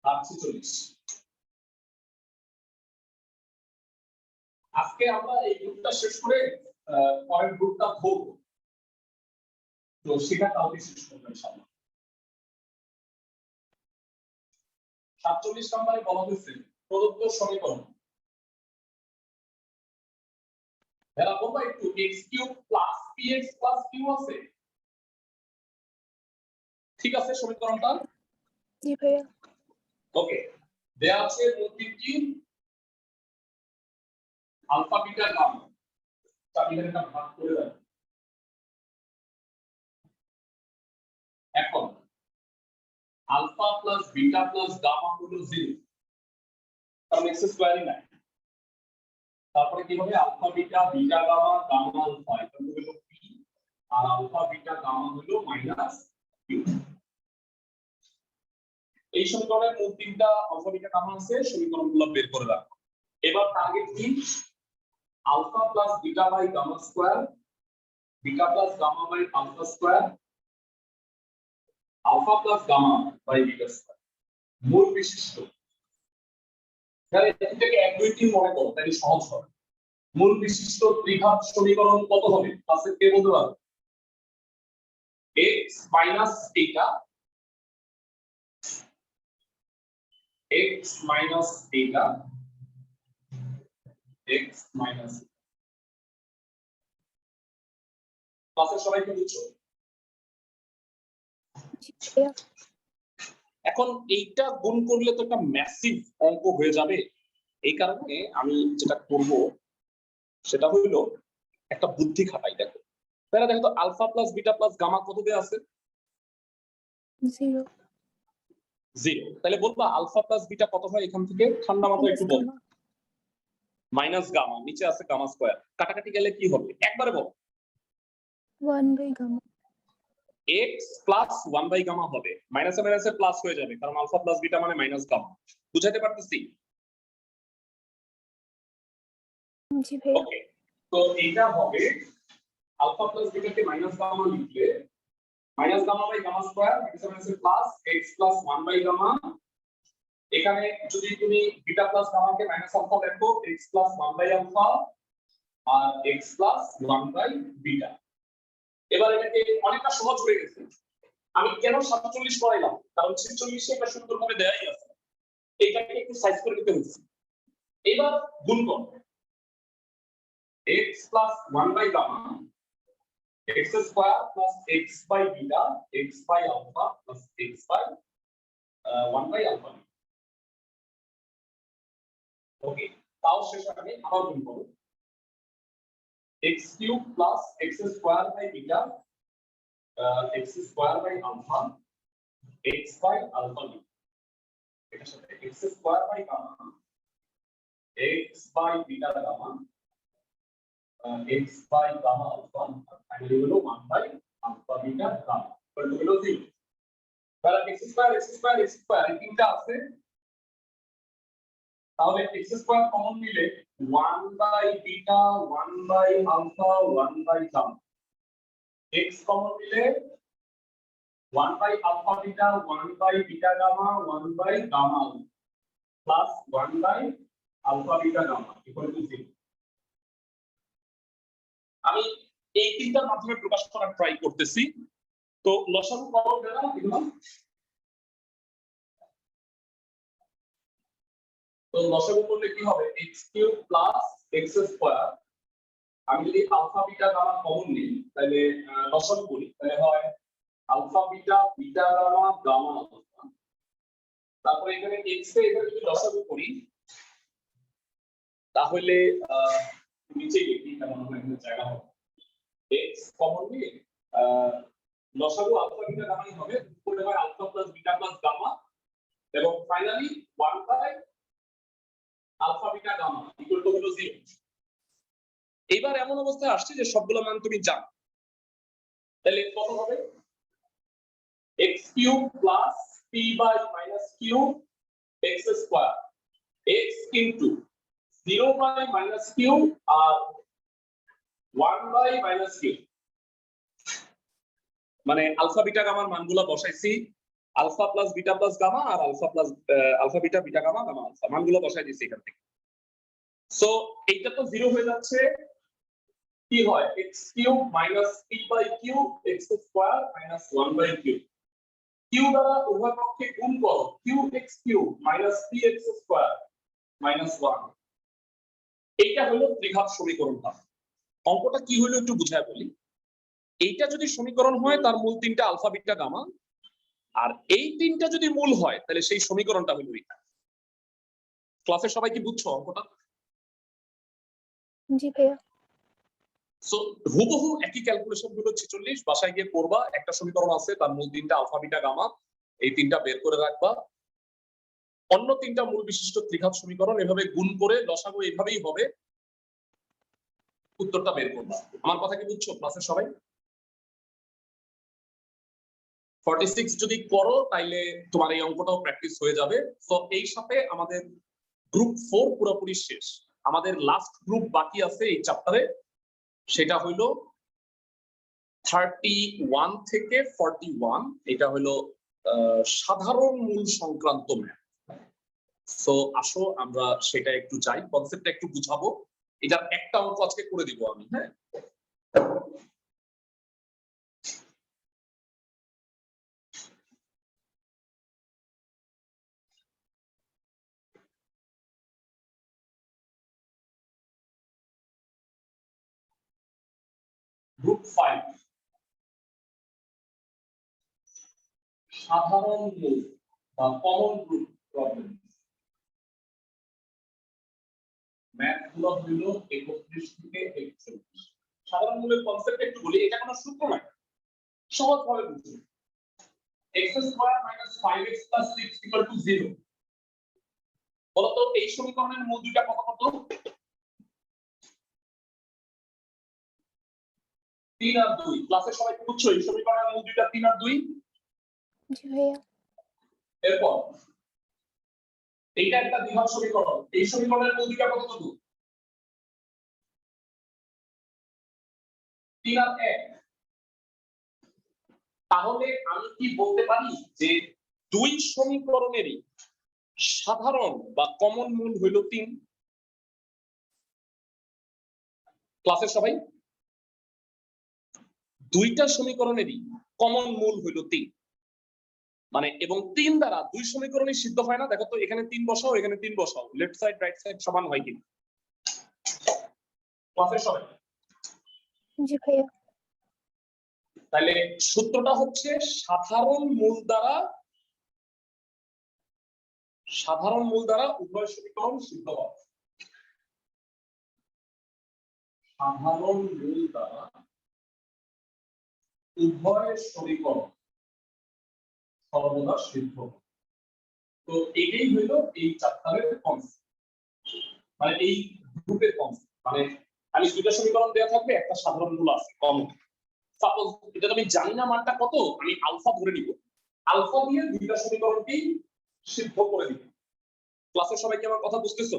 আর 46। আজকে আমরা এই গ্রুপটা শেষ করে পরের গ্রুপটা ধরব, তো সেটা কালকে শেষ করব ইনশাআল্লাহ। 47 নম্বরে বলা হয়েছে প্রদত্ত সমীকরণ এরা বলবা একটু x³ plus px plus q আছে, ঠিক আছে সমীকরণটা? জি ভাইয়া। ওকে, দেয়া আছে মূল তিনটি আলফা বিটা গামা, তাহলে এটা ভাগ করে দাও। এখন alpha plus beta plus gamma হলো 0, কারণ x স্কয়ারই নাই। তারপরে কি হবে? Alpha beta beta gamma gamma alpha, এটা হলো p, আর আলফা বিটা গামা হলো মাইনাস q। এই সমীকরণের মূল তিনটা আলফা বিটা গামা আছে, সমীকরণগুলো বের করে রাখো। এবার টার্গেট কি? Alpha plus beta by gamma square, beta plus gamma by alpha square, alpha plus gamma by beta square মূল বিশিষ্ট। তাহলে এটাকে 1 2 3 মনে করো, তাহলে সহজ হবে। মূল বিশিষ্ট দ্বিঘাত সমীকরণ কত হবে? ক্লাসে কে বলতে পারবে? x minus theta, x minus theta, x minus. ক্লাসের সবাই কি বুঝছো? জি ভাইয়া। এখন এইটা গুণ করলে তো একটা ম্যাসিভ অঙ্ক হয়ে যাবে। এই কারণে আমি যেটা করব সেটা হলো একটা বুদ্ধি খাটাই। দেখো তাহলে দেখো তো alpha plus beta plus gamma কত দেয়া আছে? 0 0। তাহলে বলবা আলফা প্লাস বিটা কত হয় এখান থেকে? ঠান্ডা মাথায় একটু বল। মাইনাস গামা, নিচে আছে গামা স্কয়ার, কাটাকাটি গেলে কি হবে একবারে বল। 1 by gamma. x plus 1 by gamma হবে, মাইনাসে মাইনাসে প্লাস হয়ে যাবে, কারণ আলফা প্লাস বিটা মানে মাইনাস গামা। বুঝাতে পারতেছি? জি ভাইয়া। ওকে, তো এটা হবে আলফা প্লাস বিটাকে মাইনাস গামা লিখলে minus gamma by gamma square, মাইনাসে মাইনাসে plus x plus 1 by gamma. এখানে যদি তুমি বিটা প্লাস গামাকে মাইনাস আলফা দেখো, x প্লাস 1 বাই আলফা আর x প্লাস 1 বাই বিটা। এবার এটাকে অনেকটা সহজ হয়ে গেছে। আমি কেন 47 করাইলাম? কারণ 46 এ এটা সুন্দরভাবে দেয়াই আছে, এইটাকে একটু সাইজ করে দিতে হচ্ছে। এবার গুণ করো x plus 1 by gamma, x square plus x by beta, x by alpha plus x by 1 by alpha. Okay, তাও শেষ আগে আবার গুণ করো x³ plus x square by beta, x square by alpha, x by alpha. এটার সাথে x square by gamma, x by beta gamma, x by gamma alpha, finally হলো 1 by alpha beta gamma, এগুলো হলো 0। তাহলে x স্কয়ার এই তিনটা আছে, তাহলে x স্কয়ার কমন নিলে 1 by beta, 1 by alpha, 1 by gamma. x common নিলে 1 by alpha beta, 1 by beta gamma, 1 by gamma plus 1 by alpha beta gamma equal to 0। আমি এই তিনটার মাধ্যমে প্রকাশ করার ট্রাই করতেছি। তো লসাগু করো যারা এগুলো, তো লসাগু করলে কি হবে? x³ প্লাস x স্কয়ার, আমি যদি আলফা বিটা গামা কমন নিই তাহলে লসাগু করি, তাহলে হয় alpha beta beta gamma gamma alpha তারপরে এখানে x কে এখানে যদি লসাগু করি তাহলে নিচে লিখি কেমন হবে এখানে জায়গা হবে x কমন নিয়ে লসাগু আলফা বিটা গামাই হবে উপরে হয় alpha plus beta plus gamma এবং finally 1 by alpha beta gamma equal to হলো 0। এবার এমন অবস্থায় আসছে যে সবগুলো মান তুমি জানো, তাহলে কত হবে x cube plus p by minus cube x square x into 0 by minus cube আর 1 বাই মাইনাস কিউব, মানে আলফা বিটা গামার মানগুলো বসাইছি alpha plus beta plus gamma আর alpha beta beta gamma gamma alpha মানগুলো বসাই দিয়েছি এখান থেকে। সো এইটা তো 0 হয়ে যাচ্ছে, কি হয় x cube minus p by cube x square minus 1 by cube, q দ্বারা উভয় পক্ষে গুণ করো qx cube minus px square minus 1। এইটা হলো ত্রিঘাত সমীকরণটা। অঙ্কটা কি হলো একটু বুঝায় বলি। এইটা যদি সমীকরণ হয় তার মূল তিনটা আলফা বিটা গামা, আর এই তিনটা যদি মূল হয় তাহলে সেই সমীকরণটা হলো এটা। ক্লাসে সবাই কি বুঝছো অঙ্কটা? জি ভাইয়া। সো হুবহু একই ক্যালকুলেশন হলো 46, বাসায় গিয়ে করবা, একটা সমীকরণ আছে তার মূল তিনটা আলফা বিটা গামা, এই তিনটা বের করে রাখবা। অন্য তিনটা মূল বিশিষ্ট ত্রিঘাত সমীকরণ এভাবে গুণ করে লসাগু এইভাবেই হবে, উত্তরটা বের করবা। আমার কথা কি বুঝছো ক্লাসের সবাই? 46 যদি করো তাইলে তোমার এই অঙ্কটাও প্র্যাকটিস হয়ে যাবে। তো এই সাথে আমাদের গ্রুপ 4 পুরোপুরি শেষ। আমাদের লাস্ট গ্রুপ বাকি আছে এই চ্যাপ্টারে, সেটা হইলো 31 থেকে 41। এটা হলো সাধারণ মূল সংক্রান্ত ম্যাথ। সো আসো আমরা সেটা একটু যাই, কনসেপ্টটা একটু বুঝাবো। এটার একটা অঙ্ক আজকে করে দিব আমি, হ্যাঁ। গ্রুপ 5 সাধারণ মূল বা কমন গ্রুপ প্রবলেম। ম্যাথ গুলো হলো 31 থেকে 41। সাধারণ মূলের কনসেপ্ট একটু বলি, এটা কোনো সূত্র নয়, সহজ ভাবে বুঝুন। x square minus 5x plus 6 equal to 0। বলতো এই সমীকরণের মূল দুইটা কত কত? 3 আর 2। ক্লাসে সবাই বুঝছো এই সমীকরণের মূল দুইটা 3 আর 2? জি ভাইয়া। এরপর এইটা একটা দ্বিঘাত সমীকরণ, এই সমীকরণের মূল দুইটা কত কত? 3 আর 1। তাহলে আমি কি বলতে পারি যে দুই সমীকরণেরই সাধারণ বা কমন মূল হইল 3? ক্লাসের সবাই দুইটা সমীকরণেরই কমন মূল হইল 3, মানে এবং 3 দ্বারা দুই সমীকরণই সিদ্ধ হয় না। দেখো তো এখানে 3 বসাও, এখানে 3 বসাও, লেফট সাইড রাইট সাইড সমান হয় কিনা? ক্লাসের সবাই জি ভাইয়া। তাহলে সূত্রটা হচ্ছে সাধারণ মূল দ্বারা উভয় সমীকরণ সিদ্ধ হয়। সাধারণ মূল দ্বারা উভয় সমীকরণ সর্বদা সিদ্ধ। তো এটাই হইল এই চ্যাপ্টারের কনসেপ্ট, মানে এই গ্রুপের কনসেপ্ট। মানে আমি দুইটা সমীকরণ দেওয়া থাকবে, একটা সাধারণ মূল আছে কমন। সাপোজ এটা আমি জানি না মানটা কত, আমি আলফা ধরে নিব, আলফা দিয়ে দুইটা সমীকরণকেই সিদ্ধ করে দিব। ক্লাসের সবাই কি আমার কথা বুঝতেছো?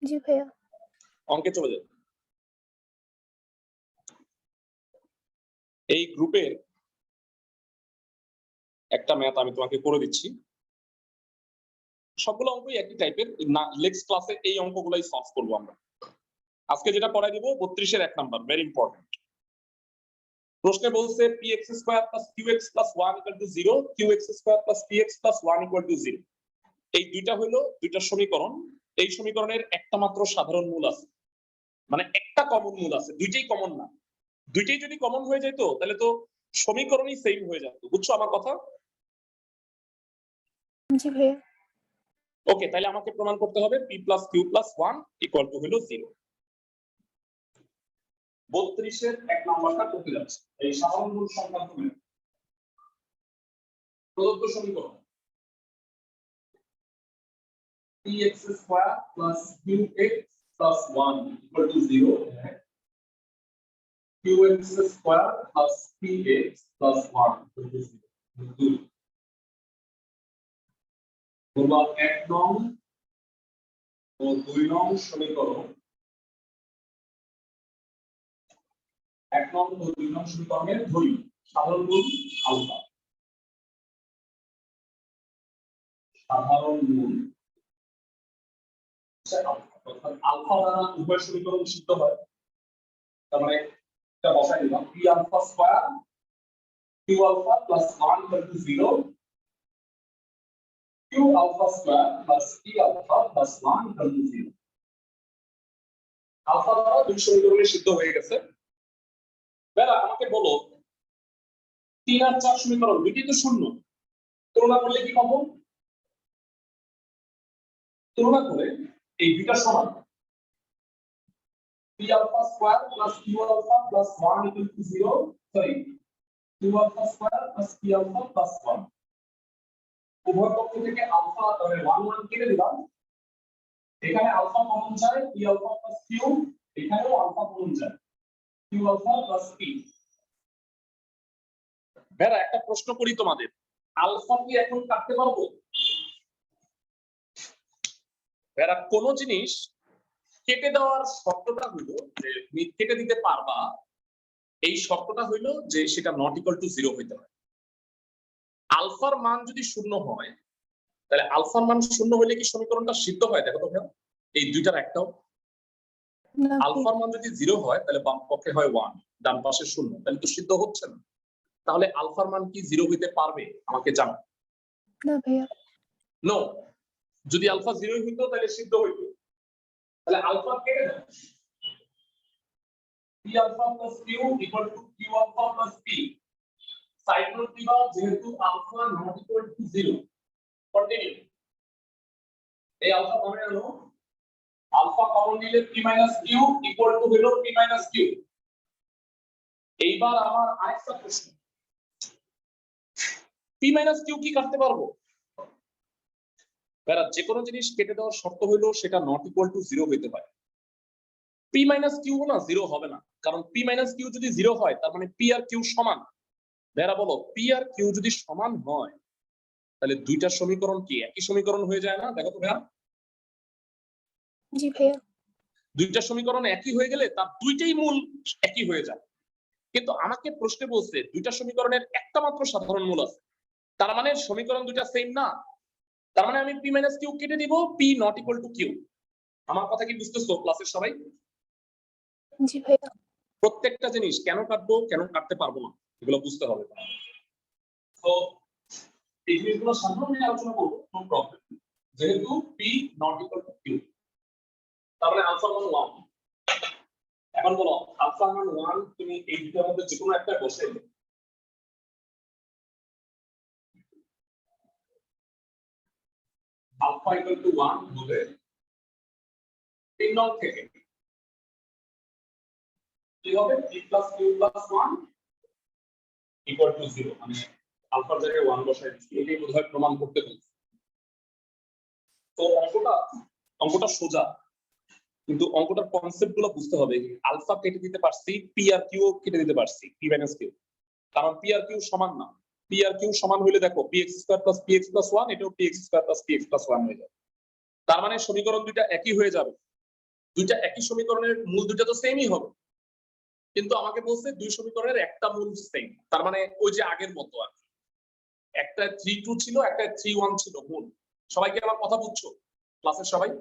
জি ভাইয়া। অঙ্কে চলে যাবে। এই গ্রুপের একটা ম্যাথ আমি তোমাকে করে দিচ্ছি। সবগুলো অঙ্কই একই টাইপের, না নেক্সট ক্লাসে এই অঙ্কগুলাই সলভ করব আমরা। আজকে যেটা পড়াই দিব 32 এর 1 নাম্বার, ভেরি ইম্পর্টেন্ট। প্রশ্নে বলছে px square plus qx plus 1 equal to 0, qx square plus px plus 1 equal to 0। এই দুইটা হলো দুইটা সমীকরণ। এই সমীকরণের একটা মাত্র সাধারণ মূল আছে, মানে একটা কমন মূল আছে, দুইটাই কমন না। দুইটাই যদি কমন হয়ে যেত তাহলে তো সমীকরণই সেম হয়ে যেত, বুঝছো আমার কথা? জি ভাইয়া। ওকে, তাহলে আমাকে প্রমাণ করতে হবে p plus q plus 1 equal to হলো 0। 32 এর 1 নম্বরটা করতে যাচ্ছে। এই সাধারণ মূল সংখ্যা তুমি প্রদত্ত সমীকরণ px square plus qx plus 1 equal to 0 qx square plus px plus 1 equal to 0। তোমরা 1 নং ও 2 নং সমীকরণ 1 নং ও 2 নং সমীকরণের ধরি সাধারণ মূল আলফা। সাধারণ মূল অর্থাৎ আলফা দ্বারা উভয় সমীকরণ সিদ্ধ হয়। তার মানে এটা বসাই দিলাম p alpha square q alpha plus 1 equal to 0 q alpha square plus p alpha plus 1 equal to 0। Alpha দ্বারা দুই সমীকরণে সিদ্ধ হয়ে গেছে। বেলা আমাকে বলো 3 আর 4 সমীকরণ দুটি তো শূন্য, তুলনা করলে কি পাবো? তুলনা করে এই দুইটা সমান p alpha square plus q alpha plus 1 equal to 0, sorry, q alpha square plus p alpha plus 1 উভয় পক্ষ থেকে আলফা ধরে 1 1 কেটে দিলাম। এখানে আলফা কমন যায় p alpha plus q, এখানেও আলফা কমন যায় q alpha plus p। Bera একটা প্রশ্ন করি তোমাদের, আলফা কি এখন কাটতে পারবো? বেরা কোন জিনিস কেটে দেওয়ার শর্তটা হলো যে কেটে দিতে পারবা, এই শর্তটা হইলো যে সেটা নট ইকুয়াল টু 0 হইতে হয়। আলফার মান যদি শূন্য হয় তাহলে আলফার মান শূন্য হলে কি সমীকরণটা সিদ্ধ হয়? দেখো তো ভাই, এই দুইটার একটাও। না আলফার মান যদি 0 হয় তাহলে বাম পক্ষে হয় 1, ডান পাশে 0, তাহলে তো সিদ্ধ হচ্ছে না। তাহলে আলফার মান কি 0 হইতে পারবে? আমাকে জানাও। না ভাইয়া। নো, যদি আলফা 0 হইতো তাহলে সিদ্ধ হইতো। তাহলে আলফা কেটে দাও, p alpha plus q equal to q alpha plus p। Side note দিবা যেহেতু alpha not equal to 0। Continue. এই আলফা কমন আনো, আলফা কমন নিলে p minus q equal to হলো p minus q। এইবার আমার আরেকটা প্রশ্ন, p minus q কি কাটতে পারবো? বেরা যে কোনো জিনিস কেটে দেওয়ার শর্ত হলো সেটা নট ইকুয়াল টু 0 হইতে পারে। p minus q না 0 হবে না, কারণ p minus q যদি 0 হয় তার মানে p আর q সমান। বেরা বলো p আর q যদি সমান হয় তাহলে দুইটা সমীকরণ কি একই সমীকরণ হয়ে যায় না? দেখো তো ভাইয়া, জি ভাইয়া। দুইটা সমীকরণ একই হয়ে গেলে তার দুইটাই মূল একই হয়ে যায়। কিন্তু আমাকে প্রশ্নে বলছে দুইটা সমীকরণের একটা মাত্র সাধারণ মূল আছে, তার মানে সমীকরণ দুইটা সেম না। তার মানে আমি p minus q কেটে দিব, p not equal to q। আমার কথা কি বুঝতেছো ক্লাসের সবাই? জি ভাইয়া। প্রত্যেকটা জিনিস কেন কাটবো কেন কাটতে পারবো না এগুলো বুঝতে হবে। তো এই জিনিসগুলো সাধারণ আলোচনা করবো, নো প্রবলেম। যেহেতু p not equal to q, তাহলে আলফা মান 1। এখন বলো আলফা মান 1 তুমি এই দুটোর মধ্যে যে কোনো একটা বসে আলফা ইকুয়াল টু 1 হলে 3 নং থেকে কি হবে? p plus q plus 1 equal to 0। মানে আলফার জায়গায় 1 বসাই দিচ্ছি, এটাই বোধহয় প্রমাণ করতে বলছি। তো অঙ্কটা সোজা, কিন্তু অঙ্কটার কনসেপ্ট গুলো বুঝতে হবে। আলফা কেটে দিতে পারছি, পি আর কিউ কেটে দিতে পারছি, পি মাইনাস কিউ, কারণ পি আর কিউ সমান না। পি আর কিউ সমান হইলে দেখো P x square plus p x plus 1, এটাও P x square plus p x plus 1 হয়ে যাবে। তার মানে সমীকরণ দুইটা একই হয়ে যাবে। দুইটা একই সমীকরণের মূল দুইটা তো সেমই হবে, কিন্তু আমাকে বলছে দুই সমীকরণের একটা মূল সেম। তার মানে ওই যে আগের মতো আর কি, একটা 3 2 ছিল, একটা 3 1 ছিল মূল। সবাইকে আমার কথা বুঝছো ক্লাসের সবাই?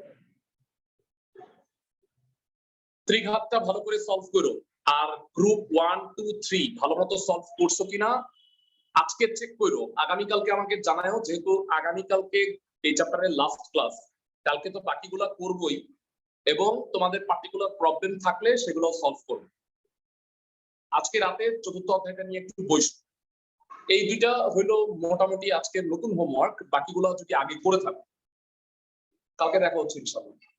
ত্রিঘাতটা ভালো করে সলভ করো। আর গ্রুপ 1 2 3 ভালো মতো সলভ করছো কিনা আজকে চেক করো, আগামীকালকে আমাকে জানাও, যেহেতু আগামীকালকে এই চ্যাপ্টারের লাস্ট ক্লাস। কালকে তো বাকিগুলো করবই, এবং তোমাদের পার্টিকুলার প্রবলেম থাকলে সেগুলো সলভ করবে। আজকে রাতে চতুর্থ অধ্যায়টা নিয়ে একটু বইস। এই দুইটা হইলো মোটামুটি আজকের নতুন হোমওয়ার্ক, বাকিগুলো যদি আগে করে থাকে কালকে দেখা হচ্ছে ইনশাআল্লাহ।